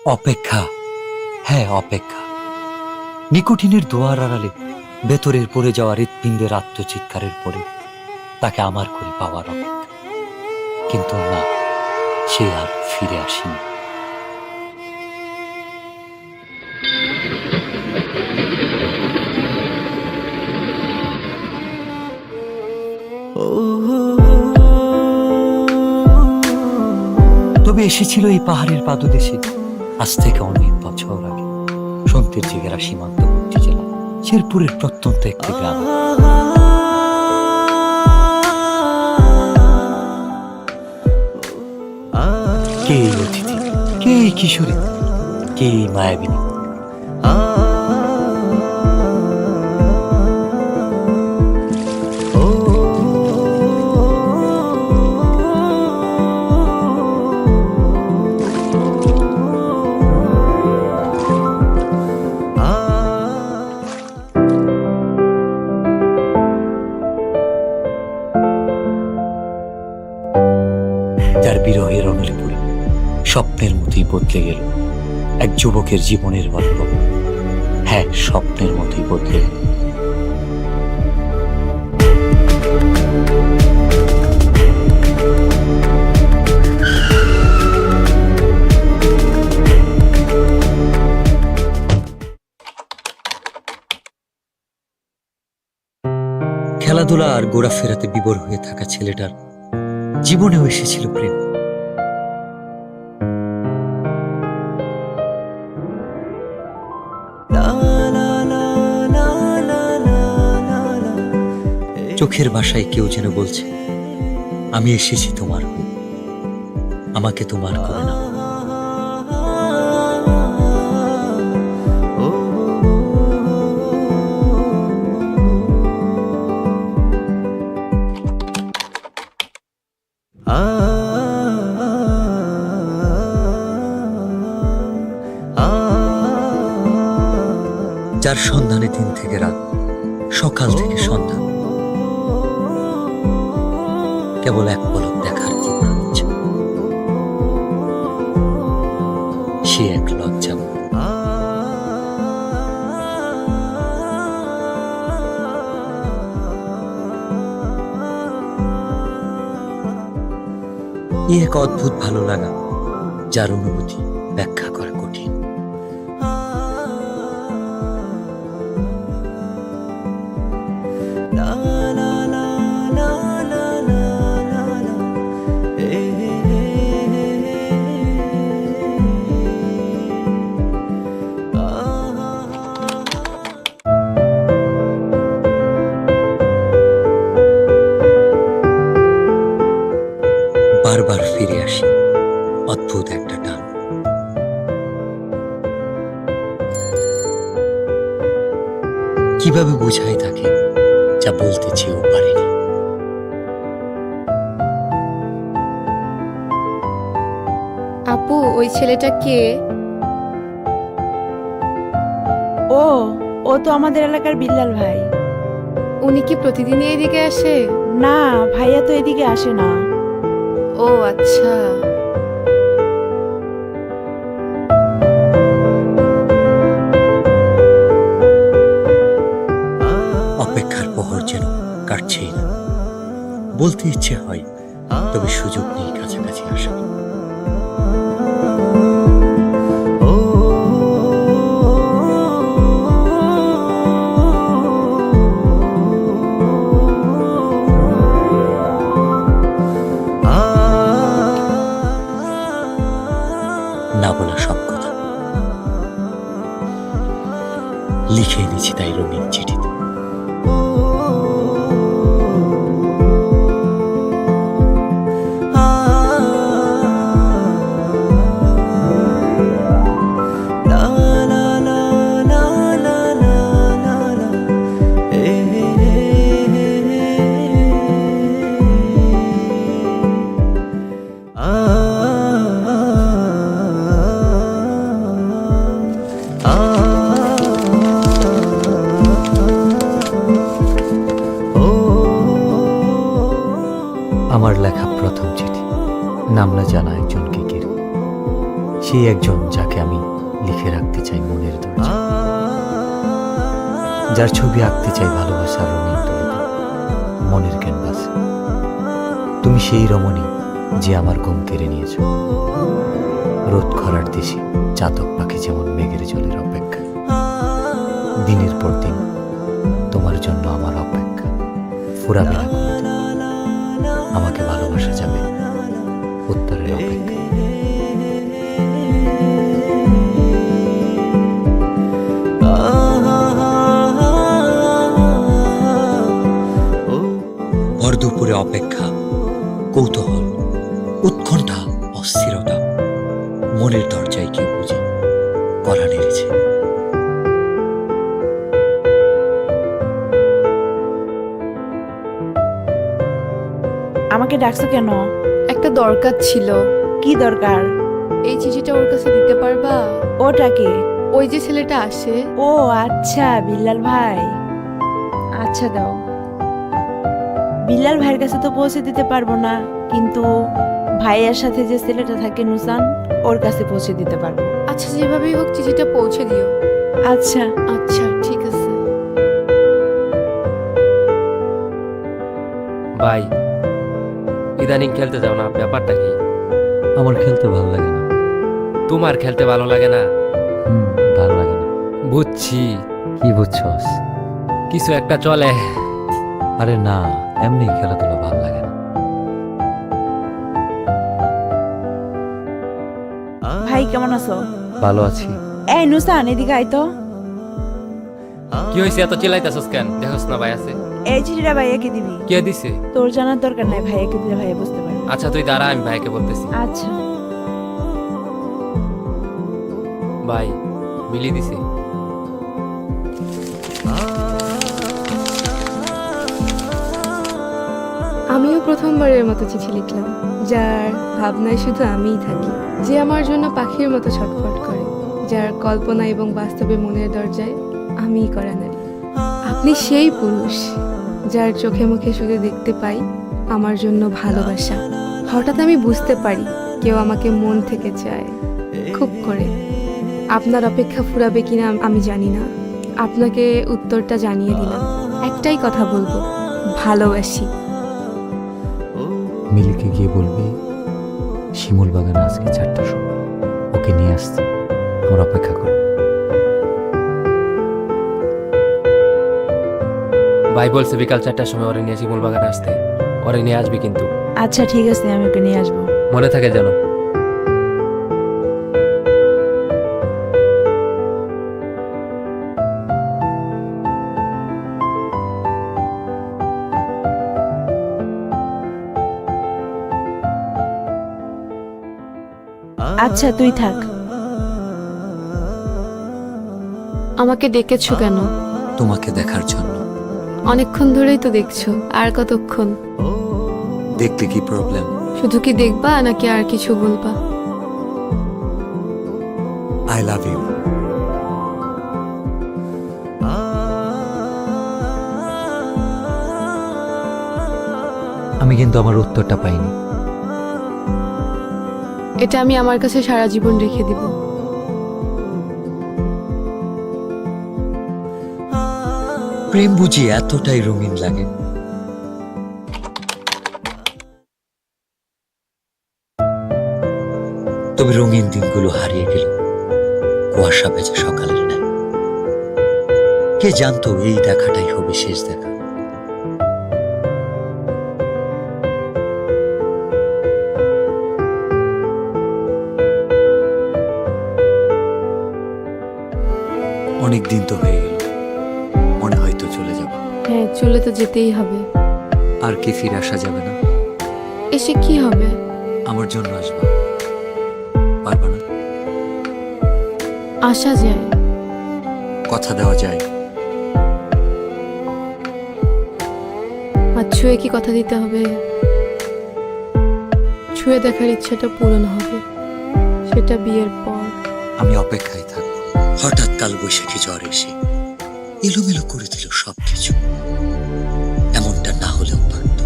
অপেক্ষা, হ্যাঁ অপেক্ষা। নিকোটিনের দোয়ার আড়ালে ভেতরের পড়ে যাওয়া হৃৎপিণ্ডের আত্মচিৎকারের পরে তাকে আমার করে পাওয়ার অপেক্ষা। কিন্তু না, সে আর ফিরে আসেনি। তবে এসেছিল এই পাহাড়ের পাদদেশে আজ থেকে অনেক বছর আগে, সন্তের জেগেরা সীমান্তবর্তী জেলা শেরপুরের প্রত্যন্ত একটি গ্রাম। কে এই অতিথি, কে এই কিশোরী, কে এই মায়াবিনী? যার বিরহের অনলে পড়ে স্বপ্নের মতোই বদলে গেল এক যুবকের জীবনের গল্প। হ্যাঁ, স্বপ্নের মতোই বদলে গেল। খেলাধুলা আর ঘোরাফেরাতে বিভোর হয়ে থাকা ছেলেটার জীবনেও এসেছিল প্রেম। চোখের ভাষায় কেউ যেন বলছে, আমি এসেছি তোমার হয়ে, আমাকে তোমার করে নাও। যার সন্ধানে দিন থেকে রাত, সকাল থেকে সন্ধ্যা, কেবল এক পলক দেখার তীব্র ইচ্ছা। সে এক লজ্জা। এক অদ্ভুত ভালো লাগা, যার অনুভূতি ব্যাখ্যা করা কঠিন। বারবার ফিরে আসি অদ্ভুত একটা টান। কিভাবে বুঝাই তাকে যা বলতে চেয়েও পারিনি। আপু, ওই ছেলেটা কে? ও ও তো আমাদের এলাকার বিল্লাল ভাই। উনি কি প্রতিদিনই এদিকে আসে? না, ভাইয়া তো এদিকে আসে না। ও আচ্ছা। অপেক্ষার প্রহর যেন কাটছেই না। বলতে ইচ্ছে হয়, তবে সুযোগ নেই কাছাকাছি আসা। না বলা সব কথা লিখে এনেছি তাই রঙিন চিঠিতে। আমার লেখা প্রথম চিঠি, নাম না জানা একজন কিকের। সেই একজন যাকে আমি লিখে রাখতে চাই মনের দরজা, যার ছবি আঁকতে চাই ভালোবাসার রঙিন তুলিতে মনের ক্যানভাসে। তুমি সেই রমণী যে আমার ঘুম কেড়ে নিয়েছ, রোদ খরার দেশে চাতক পাখি যেমন মেঘের জলের অপেক্ষা। দিনের পর দিন তোমার জন্য আমার অপেক্ষা ফুরাবে না কোনোদিন। আমাকে ভালোবাসা যাবে উত্তরের অপেক্ষা। ভর দুপুরে অপেক্ষা, কৌতূহল, উৎকণ্ঠা, অস্থিরতা মনের দরজায় কেউ বুঝি কড়া নেড়েছে। আমাকে ডাকছো কেন? একটা দরকার ছিল। কি দরকার? এই চিঠিটা ওর কাছে দিতে পারবা? ওটাকে? ওই যে ছেলেটা আসে। ও আচ্ছা, বিল্লাল ভাই। আচ্ছা দাও। বিল্লাল ভাইয়ের কাছে তো পৌঁছে দিতে পারবো না, কিন্তু ভাইয়ের সাথে যে ছেলেটা থাকে নুসান, ওর কাছে পৌঁছে দিতে পারবো। আচ্ছা, যেভাবেই হোক চিঠিটা পৌঁছে দিও। আচ্ছা আচ্ছা, ঠিক আছে। ভাই, ইদানিং খেলতে যাও না, ব্যাপারটা কি? আমার খেলতে ভালো লাগে না। তোমার খেলতে ভালো লাগে না? ভালো লাগে না। বুঝছি। কি বুঝছস? কিছু একটা চলে। আরে না, এমনি খেলাধুলা ভালো লাগে না। ভাই কেমন আছো? ভালো আছি। এই নুসান, এদিকে আয় তো। কি হয়েছে এত চিল্লাইতেছস কেন? দেখোস না ভাই আছে। এই চিঠিটা ভাইয়াকে দিবি। কে দিছে? তোর জানার দরকার নাই, ভাইয়াকে দিলে ভাইয়া বুঝতে পারবে। আচ্ছা তুই দাঁড়া, আমি ভাইকে বলতেছি। আচ্ছা। ভাই, মিলি দিছে। আমিও প্রথমবারের মতো চিঠি লিখলাম, যার ভাবনায় শুধু আমিই থাকি, যে আমার জন্য পাখির মতো ছটফট করে, যার কল্পনা এবং বাস্তবে মনের দরজায় আমিই করা নারী। আপনি সেই পুরুষ যার চোখে মুখে শুধু দেখতে পাই আমার জন্য ভালোবাসা। হঠাৎ আমি বুঝতে পারি কেউ আমাকে মন থেকে চায়, খুব করে। আপনার অপেক্ষা ফুরাবে কিনা আমি জানি না, আপনাকে উত্তরটা জানিয়ে দিলাম। একটাই কথা বলবো, ভালোবাসি। মিলিকে গিয়ে বলবি শিমুল বাগানে আজকে 4টার সময় ওকে নিয়ে আসতে, আমার অপেক্ষা কর। ভাই বলছে বিকাল 4টার সময় ওরে নিয়ে শিমুল বাগানে আসতে। ওরে নিয়ে আসবি কিন্তু। আচ্ছা ঠিক আছে, আমি ওকে নিয়ে আসবো। মনে থাকে যেন। আচ্ছা তুই থাক। আমাকে ডেকেছো কেন? তোমাকে দেখার জন্য। অনেকক্ষণ ধরেই তো দেখছো, আর কতক্ষণ? দেখলে কি প্রবলেম? শুধু কি দেখবা নাকি আর কিছু বলবা? I love you. আমি কিন্তু আমার উত্তরটা পাইনি। এটা আমি আমার কাছে সারা জীবন রেখে দিব। প্রেম বুঝি এতটাই রঙিন লাগে? তবে রঙিন দিনগুলো হারিয়ে গেল কুয়াশা ভেজা সকালের ন্যায়। কে জানতো এই দেখাটাই হবে শেষ দেখা। অনেক দিন তো হয়ে গেল, মনে হয়তো চলে যাব। হ্যাঁ, চলে তো যেতেই হবে। আর কি ফিরে আসা যাবে না? এসে কি হবে? আমার জন্য আসবা, পারবা না? আসা যায়, কথা দেওয়া যায়। আর ছুঁয়ে কি কথা দিতে হবে? ছুঁয়ে দেখার ইচ্ছাটা পূরণ হবে, সেটা বিয়ের পর। আমি অপেক্ষায় থাকবো। হঠাৎ কাল বৈশাখী ঝড় এসে এলোমেলো করে দিল সবকিছু। এমনটা না হলেও পারত।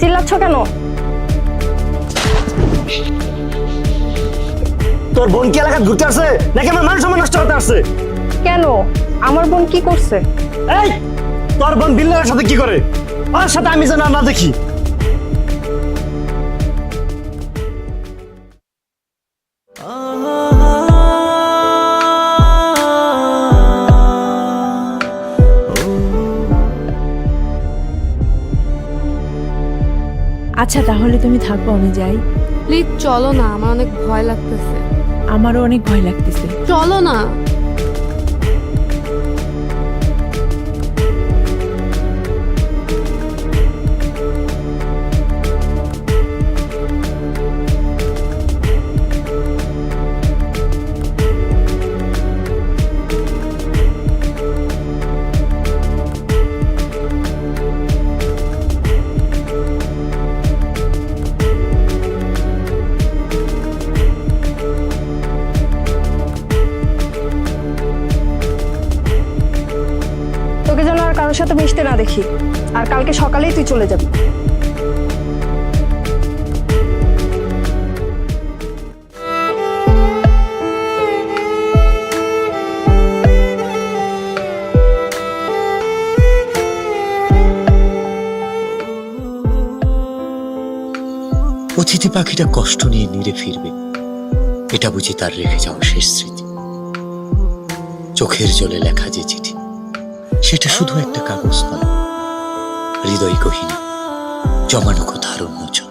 চিল্লাচ্ছ কেন? তোর বোন কি এলাকায় ঘুরতে আসছে নাকি আমার মান সম্মান নষ্ট করতে আসছে? কেন? আমার বোন কি করছে? এই তোর বোন বিল্লালের সাথে কি করে? ওর সাথে আমি যেন না দেখি। আচ্ছা তাহলে তুমি থাকবো, আমি যাই। প্লিজ চলো না, আমার অনেক ভয় লাগতেছে। আমারও অনেক ভয় লাগতেছে। চলো না। তোকে যেন আর কারোর সাথে মিশতে না দেখি, আর কালকে সকালেই তুই চলে যাবি। অতিথি পাখিটা কষ্ট নিয়ে নিরে ফিরবে, এটা বুঝি তার রেখে যাওয়া শেষ স্মৃতি। চোখের জলে লেখা যে চিঠি, সেটা শুধু একটা কাগজ নয়, হৃদয় গহীনে জমানো কথার উন্মোচন।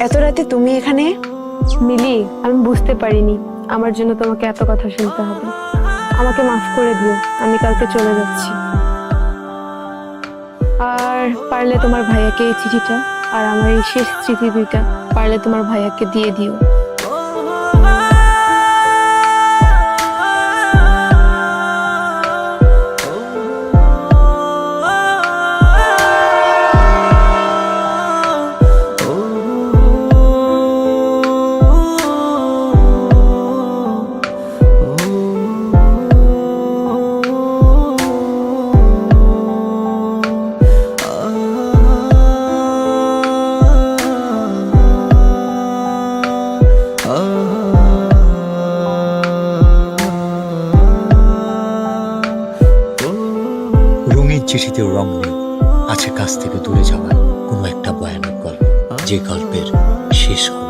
এত রাতে তুমি এখানে? মিলি, আমি বুঝতে পারিনি আমার জন্য তোমাকে এত কথা শুনতে হবে। আমাকে মাফ করে দিও, আমি কালকে চলে যাচ্ছি। আর পারলে তোমার ভাইয়াকে এই চিঠিটা আর আমার এই শেষ স্মৃতি দুইটা পারলে তোমার ভাইয়াকে দিয়ে দিও। রঙের চিঠিতেও রং নেই, আছে কাছ থেকে দূরে যাওয়ার কোনো একটা ভয়ানক গল্প, যে গল্পের শেষ হয়।